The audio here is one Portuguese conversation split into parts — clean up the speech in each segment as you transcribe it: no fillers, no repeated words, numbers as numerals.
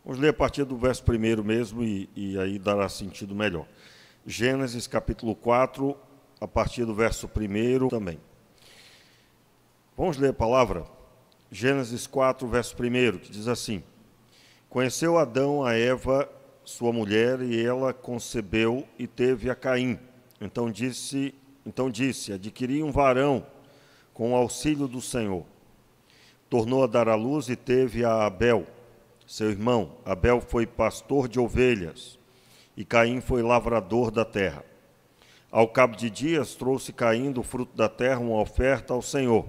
Vamos ler a partir do verso 1 mesmo e aí dará sentido melhor. Gênesis capítulo 4, a partir do verso 1 também. Vamos ler a palavra? Gênesis 4, verso 1, que diz assim: Conheceu Adão a Eva, sua mulher, e ela concebeu e teve a Caim. Então disse, adquiri um varão com o auxílio do Senhor. Tornou a dar à luz e teve a Abel, seu irmão. Abel foi pastor de ovelhas e Caim foi lavrador da terra. Ao cabo de dias, trouxe Caim do fruto da terra uma oferta ao Senhor.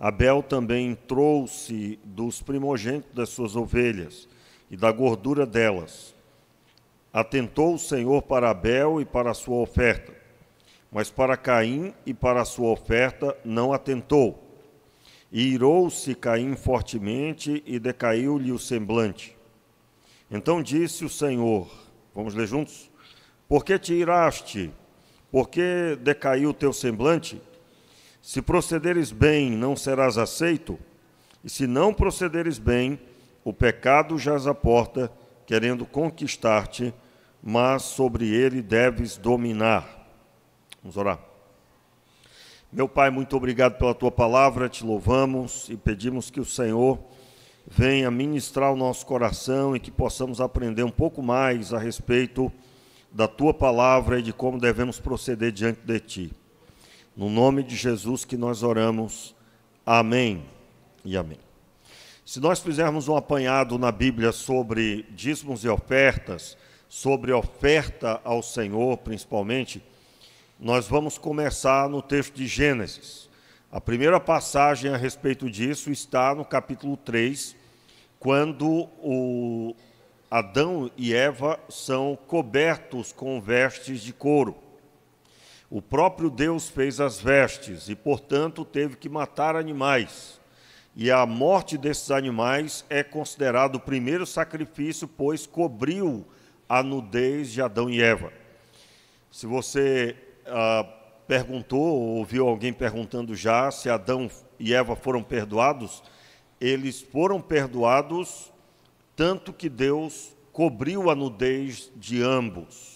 Abel também trouxe dos primogênitos das suas ovelhas e da gordura delas. Atentou o Senhor para Abel e para a sua oferta, mas para Caim e para a sua oferta não atentou. E irou-se Caim fortemente e decaiu-lhe o semblante. Então disse o Senhor, vamos ler juntos? Por que te iraste? Por que decaiu o teu semblante? Se procederes bem, não serás aceito, e se não procederes bem, o pecado jaz à porta, querendo conquistar-te, mas sobre ele deves dominar. Vamos orar. Meu Pai, muito obrigado pela Tua palavra, te louvamos e pedimos que o Senhor venha ministrar o nosso coração e que possamos aprender um pouco mais a respeito da Tua palavra e de como devemos proceder diante de Ti. No nome de Jesus que nós oramos. Amém e amém. Se nós fizermos um apanhado na Bíblia sobre dízimos e ofertas, sobre oferta ao Senhor principalmente, nós vamos começar no texto de Gênesis. A primeira passagem a respeito disso está no capítulo 3, quando Adão e Eva são cobertos com vestes de couro. O próprio Deus fez as vestes e, portanto, teve que matar animais. E a morte desses animais é considerado o primeiro sacrifício, pois cobriu a nudez de Adão e Eva. Se você perguntou, ou ouviu alguém perguntando já se Adão e Eva foram perdoados, eles foram perdoados tanto que Deus cobriu a nudez de ambos.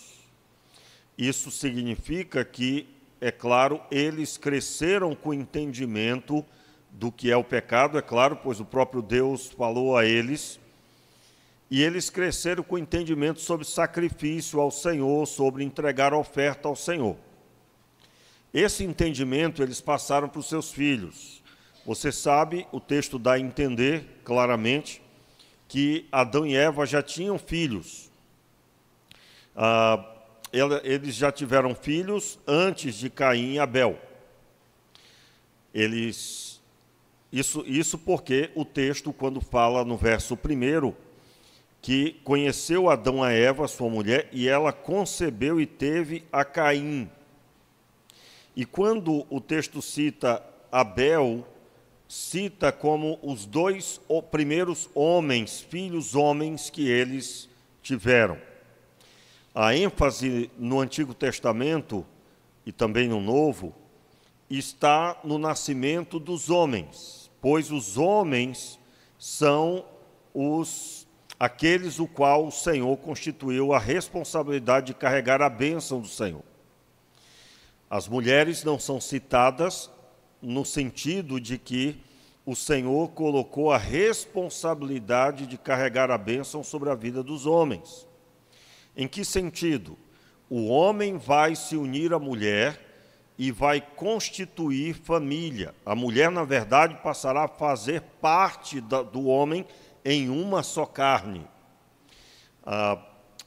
Isso significa que, é claro, eles cresceram com o entendimento do que é o pecado, é claro, pois o próprio Deus falou a eles, e eles cresceram com o entendimento sobre sacrifício ao Senhor, sobre entregar oferta ao Senhor. Esse entendimento eles passaram para os seus filhos. Você sabe, o texto dá a entender claramente que Adão e Eva já tinham filhos. Eles já tiveram filhos antes de Caim e Abel. Isso porque o texto, quando fala no verso 1, que conheceu Adão a Eva, sua mulher, e ela concebeu e teve a Caim. E quando o texto cita Abel, cita como os dois primeiros homens, filhos homens que eles tiveram. A ênfase no Antigo Testamento e também no Novo está no nascimento dos homens, pois os homens são aqueles o qual o Senhor constituiu a responsabilidade de carregar a bênção do Senhor. As mulheres não são citadas no sentido de que o Senhor colocou a responsabilidade de carregar a bênção sobre a vida dos homens. Em que sentido? O homem vai se unir à mulher e vai constituir família. A mulher, na verdade, passará a fazer parte do homem em uma só carne.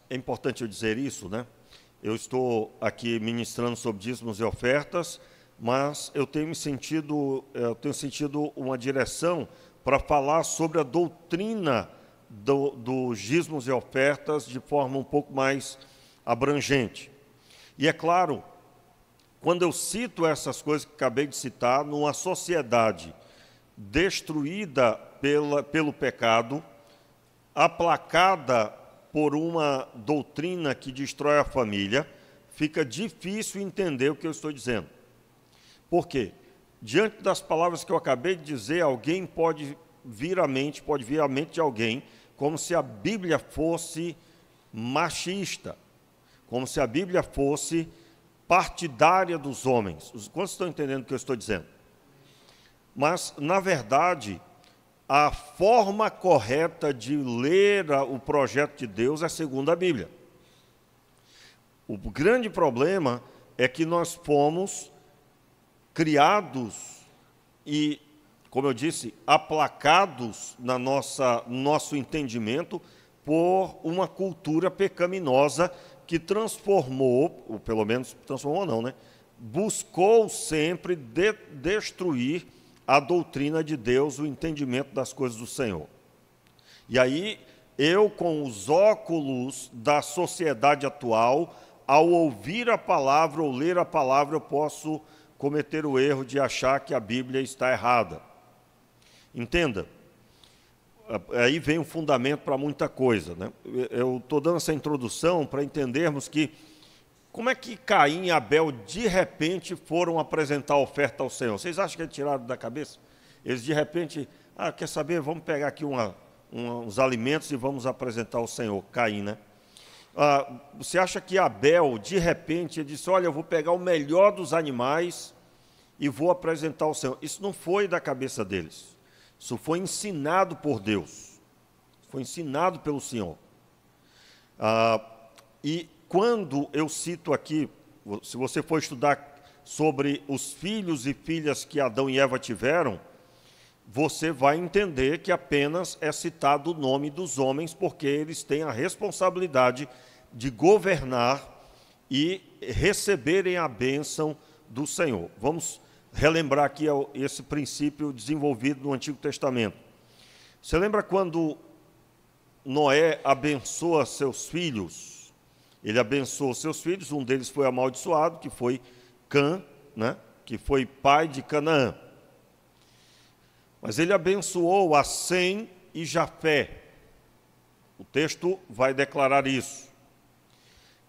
É importante eu dizer isso, né? Eu estou aqui ministrando sobre dízimos e ofertas, mas eu tenho sentido uma direção para falar sobre a doutrina dos dízimos e ofertas de forma um pouco mais abrangente. E é claro, quando eu cito essas coisas que acabei de citar, numa sociedade destruída pelo pecado, aplacada por uma doutrina que destrói a família, fica difícil entender o que eu estou dizendo. Por quê? Diante das palavras que eu acabei de dizer, alguém pode vir à mente de alguém como se a Bíblia fosse machista, como se a Bíblia fosse partidária dos homens. Quantos estão entendendo o que eu estou dizendo? Mas, na verdade, a forma correta de ler o projeto de Deus é segundo a Bíblia. O grande problema é que nós fomos criados e, como eu disse, aplacados no nosso entendimento por uma cultura pecaminosa que transformou, ou pelo menos transformou não, né? Buscou sempre destruir a doutrina de Deus, o entendimento das coisas do Senhor. E aí, eu, com os óculos da sociedade atual, ao ouvir a palavra ou ler a palavra, eu posso cometer o erro de achar que a Bíblia está errada. Entenda, aí vem um fundamento para muita coisa, né? Eu estou dando essa introdução para entendermos que como é que Caim e Abel, de repente, foram apresentar a oferta ao Senhor? Vocês acham que eles tiraram da cabeça? Eles, de repente, quer saber, vamos pegar aqui uns alimentos e vamos apresentar ao Senhor. Caim, né? Você acha que Abel, de repente, ele disse, olha, eu vou pegar o melhor dos animais e vou apresentar ao Senhor? Isso não foi da cabeça deles. Isso foi ensinado por Deus. Foi ensinado pelo Senhor. E quando eu cito aqui, se você for estudar sobre os filhos e filhas que Adão e Eva tiveram, você vai entender que apenas é citado o nome dos homens, porque eles têm a responsabilidade de governar e receberem a bênção do Senhor. Vamos relembrar aqui esse princípio desenvolvido no Antigo Testamento. Você lembra quando Noé abençoa seus filhos? Ele abençoou seus filhos, um deles foi amaldiçoado, que foi Cã, né? Que foi pai de Canaã. Mas ele abençoou a Sem e Jafé. O texto vai declarar isso.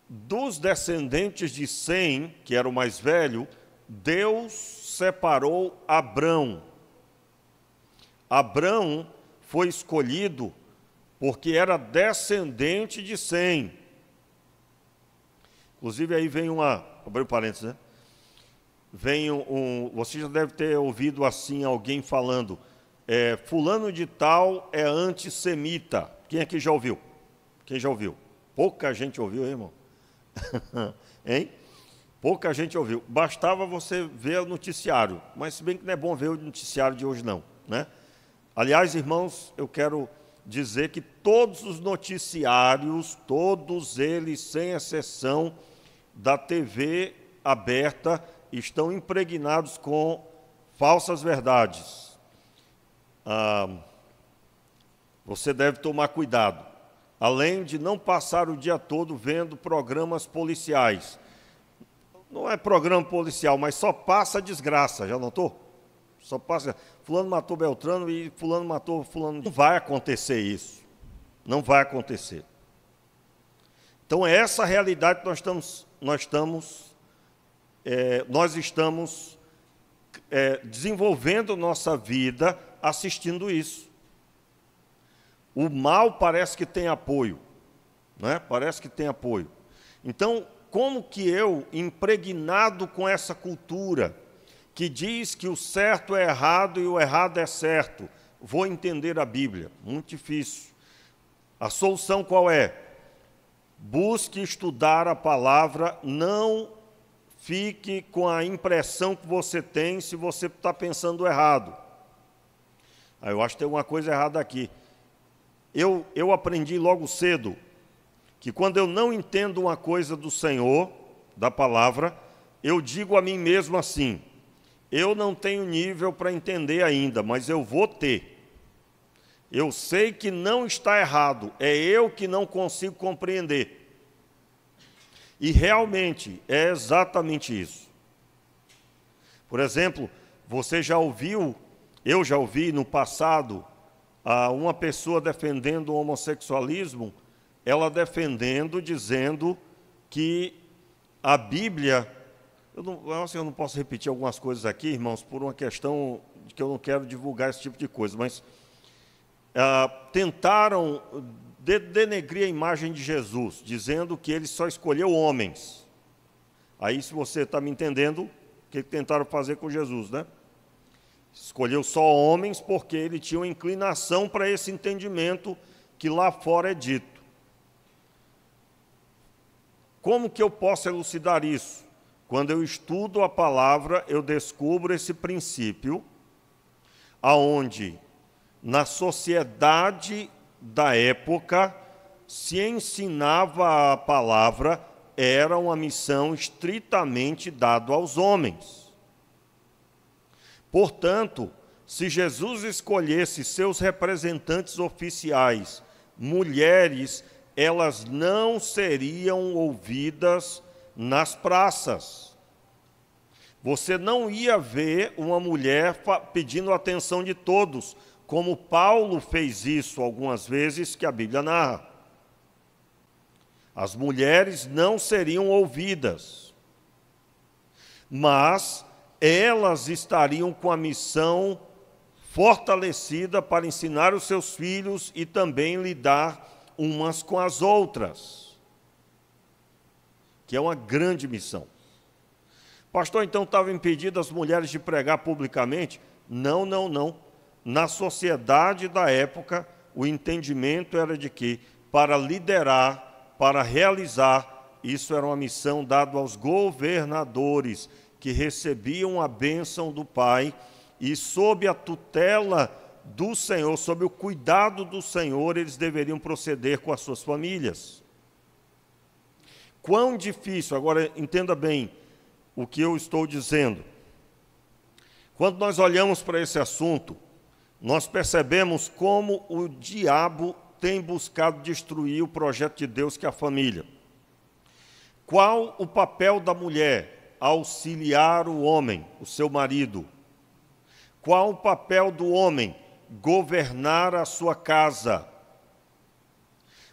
Dos descendentes de Sem, que era o mais velho, Deus separou Abrão. Abrão foi escolhido porque era descendente de Sem. Inclusive, aí vem abrir um parênteses, né? Você já deve ter ouvido assim alguém falando, fulano de tal é antissemita. Quem aqui já ouviu? Quem já ouviu? Pouca gente ouviu, hein, irmão? Hein? Pouca gente ouviu. Bastava você ver o noticiário, mas se bem que não é bom ver o noticiário de hoje não, né? Aliás, irmãos, eu quero dizer que todos os noticiários, todos eles, sem exceção, da TV aberta, estão impregnados com falsas verdades. Você deve tomar cuidado. Além de não passar o dia todo vendo programas policiais. Não é programa policial, mas só passa desgraça, já notou? Só passa, fulano matou Beltrano e fulano matou fulano. Não vai acontecer isso. Não vai acontecer. Então, é essa a realidade que nós estamos desenvolvendo nossa vida assistindo isso. O mal parece que tem apoio, né? Parece que tem apoio. Então, como que eu, impregnado com essa cultura, que diz que o certo é errado e o errado é certo, vou entender a Bíblia? Muito difícil. A solução qual é? Busque estudar a palavra, não fique com a impressão que você tem se você está pensando errado. Eu acho que tem uma coisa errada aqui. Eu aprendi logo cedo que quando eu não entendo uma coisa do Senhor, da palavra, eu digo a mim mesmo assim, eu não tenho nível para entender ainda, mas eu vou ter. Eu sei que não está errado, é eu que não consigo compreender. E realmente é exatamente isso. Por exemplo, você já ouviu, eu já ouvi no passado, uma pessoa defendendo o homossexualismo, ela defendendo, dizendo que a Bíblia... Eu não posso repetir algumas coisas aqui, irmãos, por uma questão de que eu não quero divulgar esse tipo de coisa, mas tentaram denegrir a imagem de Jesus, dizendo que ele só escolheu homens. Aí, se você está me entendendo, o que tentaram fazer com Jesus, né? Escolheu só homens porque ele tinha uma inclinação para esse entendimento que lá fora é dito. Como que eu posso elucidar isso? Quando eu estudo a palavra, eu descubro esse princípio, aonde na sociedade da época se ensinava a palavra, era uma missão estritamente dada aos homens. Portanto, se Jesus escolhesse seus representantes oficiais, mulheres, elas não seriam ouvidas nas praças. Você não ia ver uma mulher pedindo a atenção de todos, como Paulo fez isso algumas vezes, que a Bíblia narra. As mulheres não seriam ouvidas, mas elas estariam com a missão fortalecida para ensinar os seus filhos e também lidar umas com as outras, que é uma grande missão. Pastor, então estavam impedidas as mulheres de pregar publicamente? Não, não, não. Na sociedade da época, o entendimento era de que, para liderar, para realizar, isso era uma missão dada aos governadores, que recebiam a bênção do Pai, e sob a tutela do Senhor, sob o cuidado do Senhor, eles deveriam proceder com as suas famílias. Quão difícil, agora entenda bem o que eu estou dizendo. Quando nós olhamos para esse assunto, nós percebemos como o diabo tem buscado destruir o projeto de Deus, que é a família. Qual o papel da mulher? Auxiliar o homem, o seu marido. Qual o papel do homem? Governar a sua casa.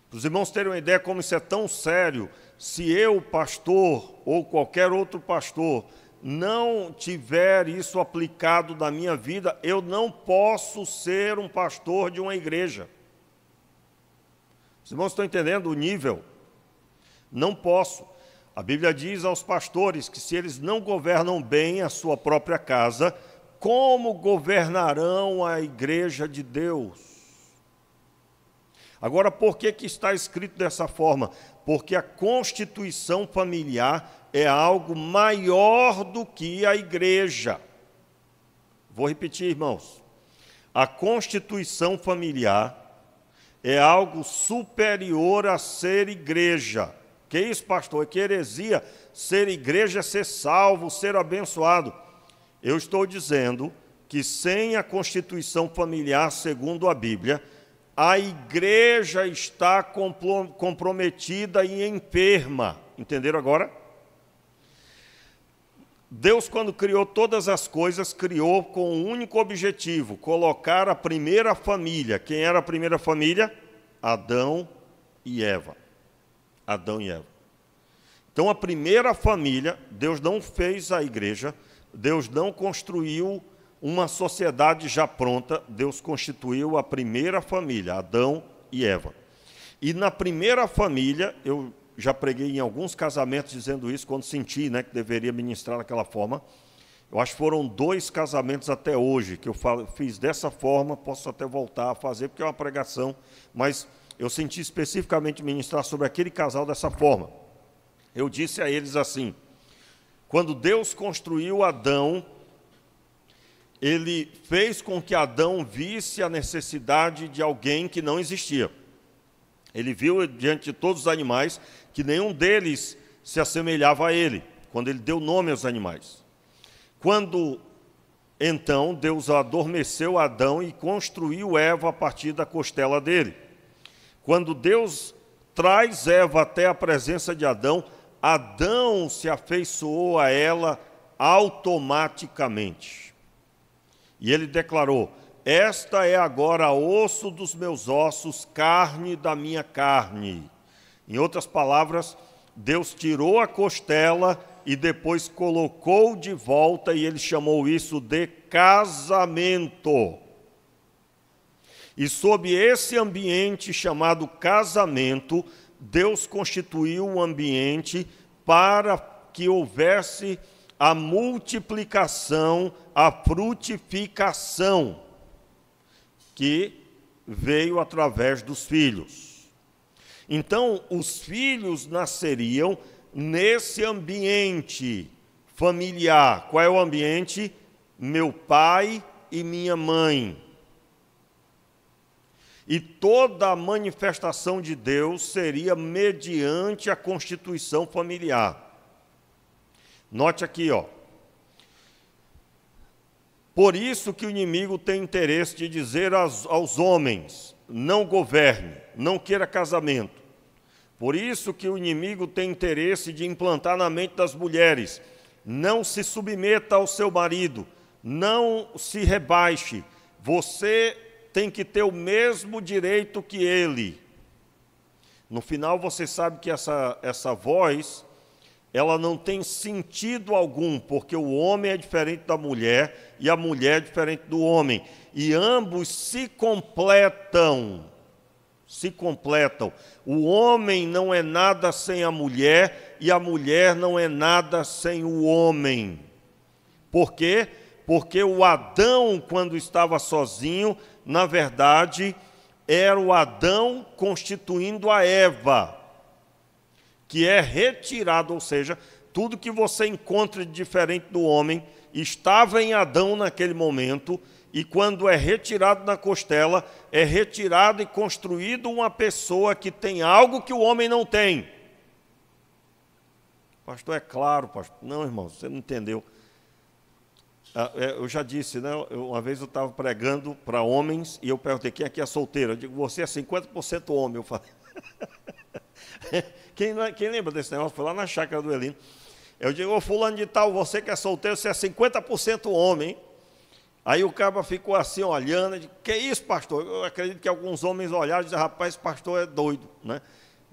Para os irmãos terem uma ideia como isso é tão sério, se eu, pastor, ou qualquer outro pastor, não tiver isso aplicado na minha vida, eu não posso ser um pastor de uma igreja. Os irmãos estão entendendo o nível? Não posso. A Bíblia diz aos pastores que se eles não governam bem a sua própria casa, como governarão a igreja de Deus? Agora, por que está escrito dessa forma? Porque a constituição familiar é algo maior do que a igreja. Vou repetir, irmãos. A constituição familiar é algo superior a ser igreja. Que isso, pastor? Que heresia. Ser igreja é ser salvo, ser abençoado. Eu estou dizendo que sem a constituição familiar, segundo a Bíblia, a igreja está comprometida e enferma. Entenderam agora? Deus, quando criou todas as coisas, criou com um único objetivo: colocar a primeira família. Quem era a primeira família? Adão e Eva. Adão e Eva. Então, a primeira família, Deus não fez a igreja, Deus não construiu uma sociedade já pronta, Deus constituiu a primeira família, Adão e Eva. E na primeira família, eu já preguei em alguns casamentos dizendo isso, quando senti, que deveria ministrar daquela forma. Eu acho que foram 2 casamentos até hoje, que eu fiz dessa forma, posso até voltar a fazer, porque é uma pregação, mas eu senti especificamente ministrar sobre aquele casal dessa forma. Eu disse a eles assim: quando Deus construiu Adão, ele fez com que Adão visse a necessidade de alguém que não existia. Ele viu diante de todos os animais que nenhum deles se assemelhava a ele, quando ele deu nome aos animais. Quando, então, Deus adormeceu Adão e construiu Eva a partir da costela dele. Quando Deus traz Eva até a presença de Adão, Adão se afeiçoou a ela automaticamente. E ele declarou: esta é agora osso dos meus ossos, carne da minha carne. Em outras palavras, Deus tirou a costela e depois colocou de volta, e ele chamou isso de casamento. E sob esse ambiente chamado casamento, Deus constituiu um ambiente para que houvesse a multiplicação, a frutificação, que veio através dos filhos. Então, os filhos nasceriam nesse ambiente familiar. Qual é o ambiente? Meu pai e minha mãe. E toda a manifestação de Deus seria mediante a constituição familiar. Note aqui, ó. Por isso que o inimigo tem interesse de dizer aos homens, não governe, não queira casamento. Por isso que o inimigo tem interesse de implantar na mente das mulheres, não se submeta ao seu marido, não se rebaixe, você tem que ter o mesmo direito que ele. No final você sabe que essa voz, ela não tem sentido algum, porque o homem é diferente da mulher e a mulher é diferente do homem. E ambos se completam. Se completam. O homem não é nada sem a mulher e a mulher não é nada sem o homem. Por quê? Porque o Adão, quando estava sozinho, na verdade, era o Adão constituindo a Eva, que é retirado, ou seja, tudo que você encontra de diferente do homem estava em Adão naquele momento, e quando é retirado na costela, é retirado e construído uma pessoa que tem algo que o homem não tem. Pastor, é claro, pastor. Não, irmão, você não entendeu. Eu já disse, né? Uma vez eu estava pregando para homens e eu perguntei, quem aqui é solteiro? Eu digo, você é 50% homem. Eu falei. Quem lembra desse negócio? Foi lá na chácara do Elino. Eu digo, ô fulano de tal, você que é solteiro, você é 50% homem. Aí o cara ficou assim olhando, eu digo, que isso, pastor? Eu acredito que alguns homens olharam e disseram, rapaz, esse pastor é doido, né?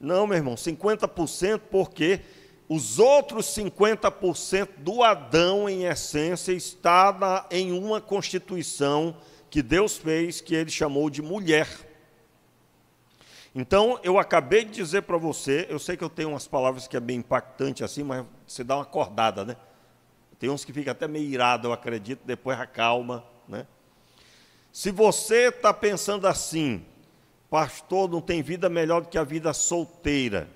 Não, meu irmão, 50% porque os outros 50% do Adão, em essência, está em uma constituição que Deus fez, que ele chamou de mulher. Então, eu acabei de dizer para você, eu sei que eu tenho umas palavras que é bem impactante assim, mas você dá uma acordada, né? Tem uns que ficam até meio irado, eu acredito, depois acalma, né? Se você está pensando assim, pastor, não tem vida melhor do que a vida solteira,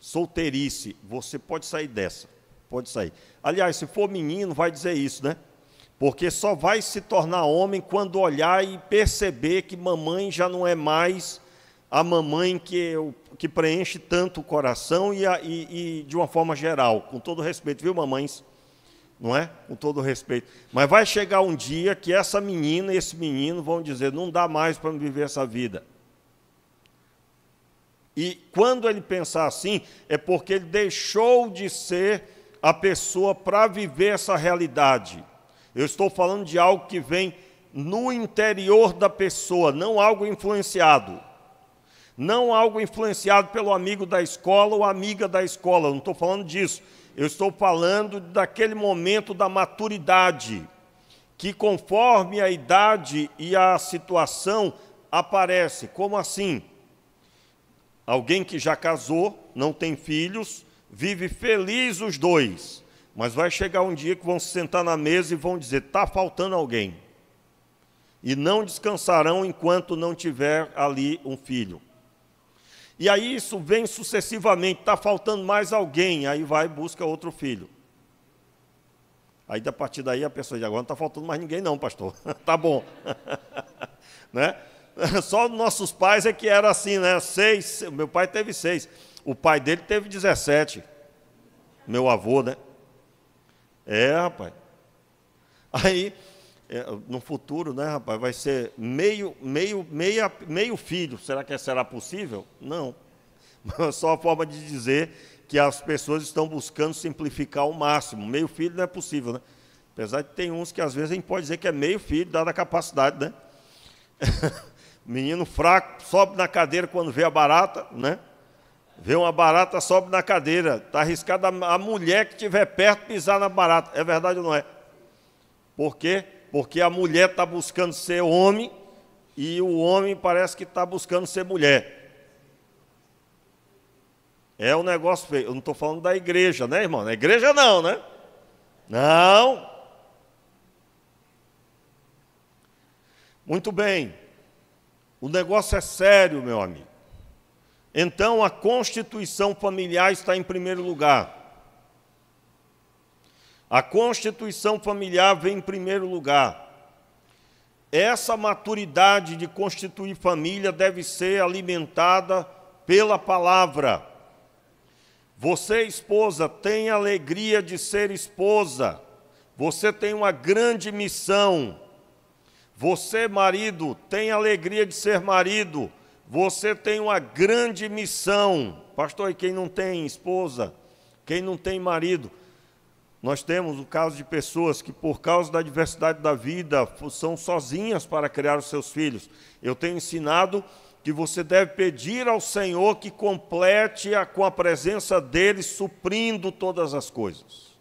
solteirice, você pode sair dessa, pode sair. Aliás, se for menino, vai dizer isso, né? Porque só vai se tornar homem quando olhar e perceber que mamãe já não é mais a mamãe que preenche tanto o coração e de uma forma geral, com todo respeito, viu, mamães? Não é? Com todo respeito. Mas vai chegar um dia que essa menina e esse menino vão dizer, não dá mais para viver essa vida. E quando ele pensar assim, é porque ele deixou de ser a pessoa para viver essa realidade. Eu estou falando de algo que vem no interior da pessoa, não algo influenciado. Não algo influenciado pelo amigo da escola ou amiga da escola, não estou falando disso. Eu estou falando daquele momento da maturidade, que conforme a idade e a situação aparece. Como assim? Alguém que já casou, não tem filhos, vive feliz os dois, mas vai chegar um dia que vão se sentar na mesa e vão dizer, está faltando alguém. E não descansarão enquanto não tiver ali um filho. E aí isso vem sucessivamente, está faltando mais alguém, aí vai e busca outro filho. Aí, a partir daí, a pessoa diz, agora não está faltando mais ninguém não, pastor. Tá bom. Né? Só nossos pais é que era assim, né? 6, meu pai teve 6. O pai dele teve 17. Meu avô, né? É, rapaz. Aí, no futuro, né, rapaz, vai ser meio filho. Será que será possível? Não. Mas só a forma de dizer que as pessoas estão buscando simplificar ao máximo. Meio filho não é possível, né? Apesar de ter uns que às vezes a gente pode dizer que é meio filho, dada a capacidade, né? Menino fraco, sobe na cadeira quando vê a barata, né? Vê uma barata, sobe na cadeira. Está arriscado a mulher que estiver perto pisar na barata. É verdade ou não é? Por quê? Porque a mulher está buscando ser homem e o homem parece que está buscando ser mulher. É um negócio feio. Eu não estou falando da igreja, né, irmão? Na igreja não, né? Não. Muito bem. O negócio é sério, meu amigo. Então, a constituição familiar está em primeiro lugar. A constituição familiar vem em primeiro lugar. Essa maturidade de constituir família deve ser alimentada pela palavra. Você, esposa, tem a alegria de ser esposa. Você tem uma grande missão. Você, marido, tem a alegria de ser marido. Você tem uma grande missão. Pastor, e quem não tem esposa? Quem não tem marido? Nós temos o caso de pessoas que, por causa da diversidade da vida, são sozinhas para criar os seus filhos. Eu tenho ensinado que você deve pedir ao Senhor que complete com a presença dEle, suprindo todas as coisas.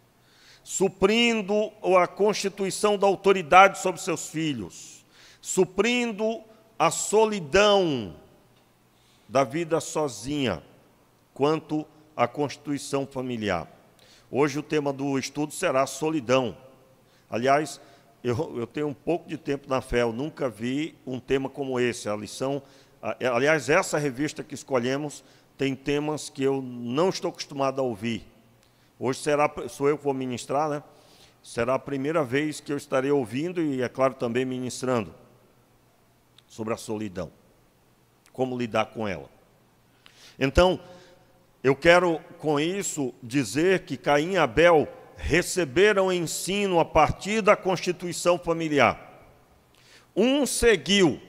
Suprindo a constituição da autoridade sobre seus filhos. Suprindo a solidão da vida sozinha, quanto à constituição familiar. Hoje o tema do estudo será solidão. Aliás, eu tenho um pouco de tempo na fé, eu nunca vi um tema como esse. A lição, aliás, essa revista que escolhemos tem temas que eu não estou acostumado a ouvir. Hoje sou eu que vou ministrar, né? Será a primeira vez que eu estarei ouvindo e, é claro, também ministrando sobre a solidão. Como lidar com ela. Então, eu quero com isso dizer que Caim e Abel receberam ensino a partir da constituição familiar. Um seguiu,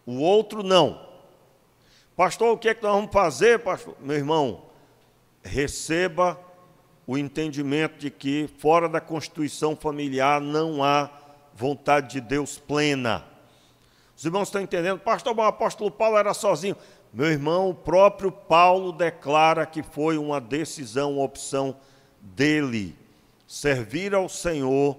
o outro não. Pastor, o que é que nós vamos fazer, pastor? Meu irmão, receba o entendimento de que fora da constituição familiar não há vontade de Deus plena. Os irmãos estão entendendo? Pastor, o apóstolo Paulo era sozinho. Meu irmão, o próprio Paulo declara que foi uma decisão, uma opção dele. Servir ao Senhor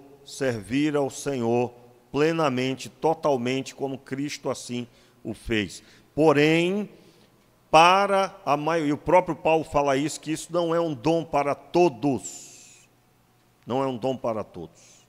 plenamente, totalmente, como Cristo assim o fez. Porém, para a maioria, o próprio Paulo fala isso, que isso não é um dom para todos. Não é um dom para todos.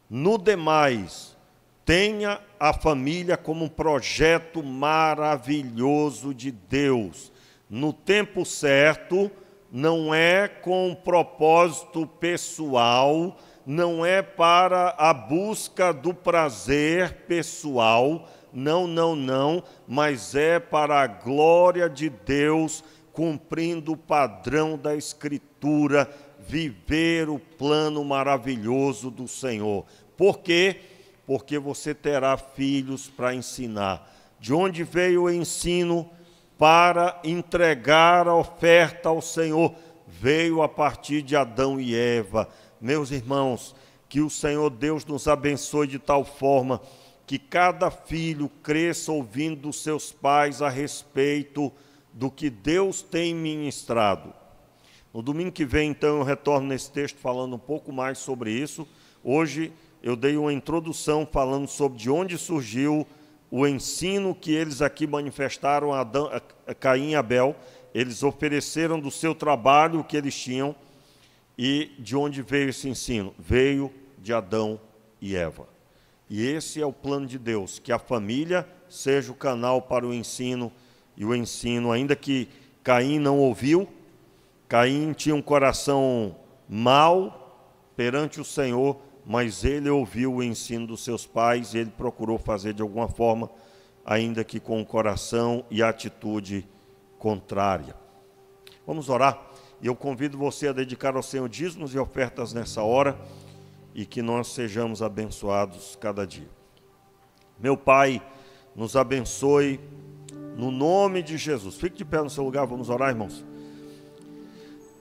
No demais, tenha a família como um projeto maravilhoso de Deus. No tempo certo, não é com um propósito pessoal, não é para a busca do prazer pessoal, não, mas é para a glória de Deus, cumprindo o padrão da Escritura, viver o plano maravilhoso do Senhor. Por quê? Porque você terá filhos para ensinar. De onde veio o ensino para entregar a oferta ao Senhor? Veio a partir de Adão e Eva. Meus irmãos, que o Senhor Deus nos abençoe de tal forma que cada filho cresça ouvindo dos seus pais a respeito do que Deus tem ministrado. No domingo que vem, então, eu retorno nesse texto falando um pouco mais sobre isso. Hoje eu dei uma introdução falando sobre de onde surgiu o ensino que eles aqui manifestaram a Caim e Abel. Eles ofereceram do seu trabalho o que eles tinham. E de onde veio esse ensino? Veio de Adão e Eva. E esse é o plano de Deus, que a família seja o canal para o ensino. E o ensino, ainda que Caim não ouviu, Caim tinha um coração mau perante o Senhor, mas ele ouviu o ensino dos seus pais e ele procurou fazer de alguma forma, ainda que com o coração e a atitude contrária. Vamos orar. E eu convido você a dedicar ao Senhor dízimos e ofertas nessa hora e que nós sejamos abençoados cada dia. Meu Pai, nos abençoe no nome de Jesus. Fique de pé no seu lugar, vamos orar, irmãos.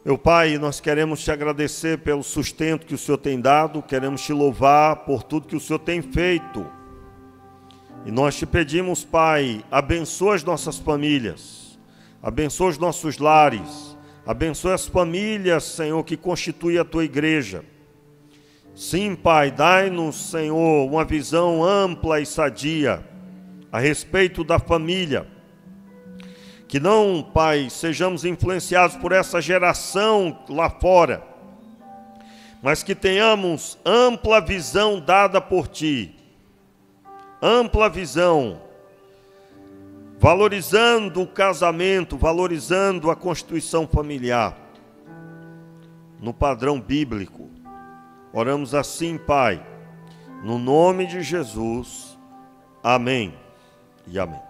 Meu Pai, nós queremos te agradecer pelo sustento que o Senhor tem dado, queremos te louvar por tudo que o Senhor tem feito. E nós te pedimos, Pai, abençoa as nossas famílias, abençoa os nossos lares, abençoa as famílias, Senhor, que constituem a tua igreja. Sim, Pai, dai-nos, Senhor, uma visão ampla e sadia a respeito da família. Que não, Pai, sejamos influenciados por essa geração lá fora, mas que tenhamos ampla visão dada por Ti, ampla visão, valorizando o casamento, valorizando a constituição familiar, no padrão bíblico. Oramos assim, Pai, no nome de Jesus. Amém e amém.